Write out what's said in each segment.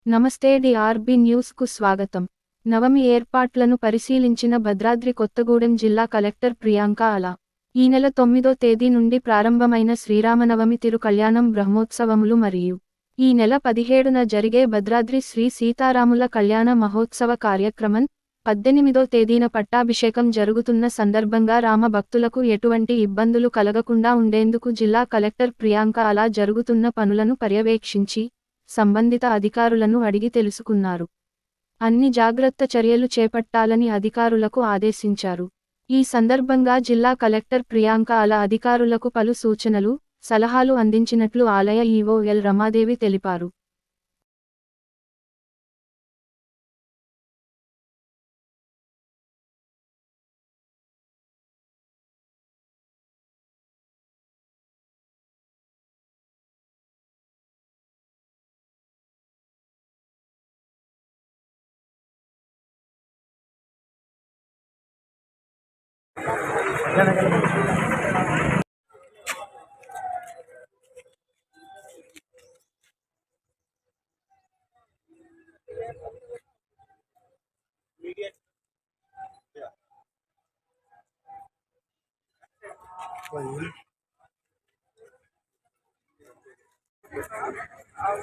నమస్తే DRB news కు స్వాగతం. నవమి ఏర్పాట్లను పరిశీలించిన భద్రాద్రి కొత్తగూడెం జిల్లా కలెక్టర్ ప్రియాంక అలా. ఈ నెల 9వ తేదీ నుండి ప్రారంభమైన శ్రీరామనవమి తిరు కళ్యాణం బ్రహ్మోత్సవములు మరియు ఈ నెల 17న జరిగే భద్రాద్రి శ్రీ సీతారాముల కళ్యాణ మహోత్సవ కార్యక్రమం 18వ తేదీన పట్టాభిషేకం జరుగుతున్న సందర్భంగా రామ భక్తులకు ఎటువంటి ఇబ్బందులు కలగకుండా ఉండేందుకు జిల్లా కలెక్టర్ ప్రియాంక అలా జరుగుతున్న పనులను పర్యవేక్షించి సంబంధిత అధికారులను అడిగి తెలుసుకున్నారు. అన్ని జాగ్రత్త చర్యలు చేపట్టాలని అధికారులకు ఆదేశించారు. ఈ సందర్భంగా జిల్లా కలెక్టర్ ప్రియాంక అలా అధికారులకు పలు సూచనలు, సలహాలు అందించినట్లు ఆలయ ఈవో ఎల్ రమాదేవి తెలిపారు.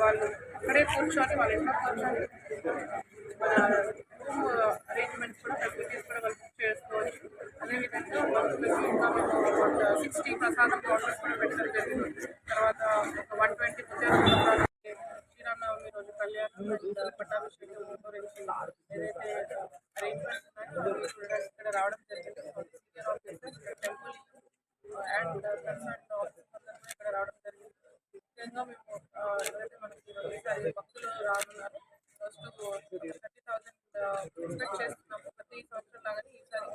వాళ్ళు అక్కడే కూర్చొని వాళ్ళ ఇంట్లో కూర్చొని మన రూమ్ అరేంజ్మెంట్స్ కూడా ఫెసిలిటీస్ కూడా వాళ్ళు బుక్ చేసుకోవచ్చు. అదేవిధంగా ఇంకా మేము 60 ప్రసాదం కౌంటర్స్ కూడా పెట్టడం జరిగింది. తర్వాత ఒక 120 పూజలు శ్రీరామనవమి రోజు కళ్యాణం అండ్ పట్టాభిషేకం గురించి ఏదైతే అరేంజ్మెంట్స్ ఉన్నాయో అవి చూడడానికి ఇక్కడ రావడం జరిగింది. టెంపుల్ అండ్ కన్సర్న్ ఆఫీసర్స్ ఇక్కడ రావడం జరిగింది. ముఖ్యంగా మేము ఎవరైతే మనకి ఈసారి భక్తులు రానున్నారు ఫస్ట్ 30,000 ఎక్స్పెక్ట్ చేస్తున్నాము. ప్రతి సంవత్సరం లాగానే ఈసారి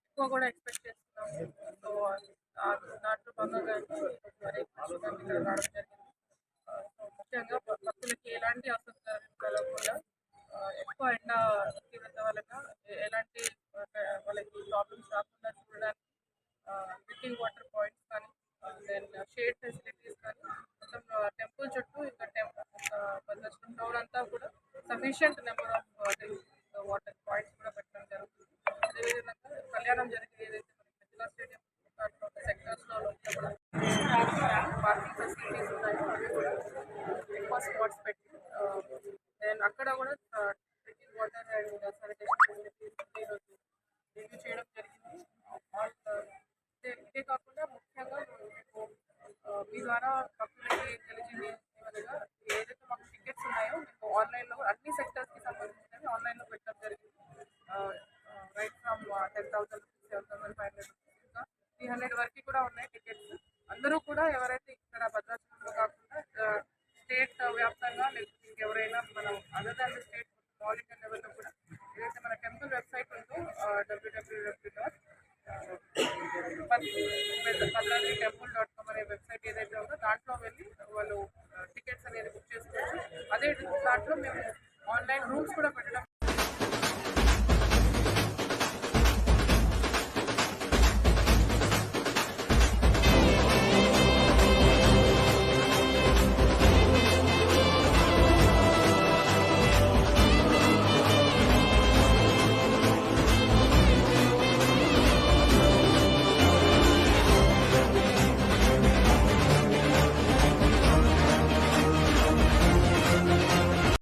ఎక్కువ కూడా ఎక్స్పెక్ట్ చేస్తున్నాము. సో దాంట్లో భాగంగా అరేంజ్మెంట్స్ ఇక్కడ రావడం జరిగింది. సో ముఖ్యంగా భక్తులకి ఎలాంటి అసౌకర్యం కలగకుండా ఎక్కువ ఎండ తీవ్రత వలన ఎలాంటి వాళ్ళకి ప్రాబ్లమ్స్ రాకుండా చూడడానికి డ్రింకింగ్ వాటర్ పాయింట్స్ కానీ దెన్ షేడ్ ఫెసిలిటీస్ కానీ మొత్తం టెంపుల్ చుట్టూ ఇంకా భద్రాచలం టౌన్ అంతా కూడా sufficient number of water points కూడా పెట్టడం జరుగుతుంది. అదేవిధంగా కళ్యాణం జరిగే ఏదైతే మనకి జిల్లా స్టేడియం దాంట్లో సెక్టర్స్లో కూడా పార్కింగ్ ఫెసిలిటీస్ ఉన్నాయో అవి కూడా ఎక్కువ స్పాట్స్ పెట్టి దెన్ అక్కడ కూడా drinking water and sanitation facilities ఈరోజు రివ్యూ చేయడం జరిగింది. ఇదే కాకుండా ముఖ్యంగా మీకు మీ ద్వారా భక్తులకి తెలిసింది ఏమనగా ఏదైతే మాకు టికెట్స్ ఉన్నాయో మీకు ఆన్లైన్లో అన్ని సెక్టర్స్కి సంబంధించినవి ఆన్లైన్లో పెట్టడం జరిగింది. రైట్ ఫ్రమ్ 10,000 రూపీస్, 7,500 రూపీస్, ఇంకా 300 వరకు కూడా ఉన్నాయి టికెట్స్. అందరూ కూడా ఎవరైతే ఇక్కడ భద్రాచలంలో కాకుండా స్టేట్ వ్యాప్తంగా లేకపోతే ఇంకెవరైనా మనం other than state all India లెవెల్లో కూడా ఏదైతే మన టెంపుల్ వెబ్సైట్ ఉందో www.భద్రాద్రిటెంపుల్.com అనే వెబ్సైట్ ఏదైతే ఉందో దాంట్లో వెళ్ళి వాళ్ళు టికెట్స్ అనేది బుక్ చేసుకోవచ్చు. అదే దాంట్లో మేము ఆన్లైన్ రూమ్స్ కూడా పెట్టడం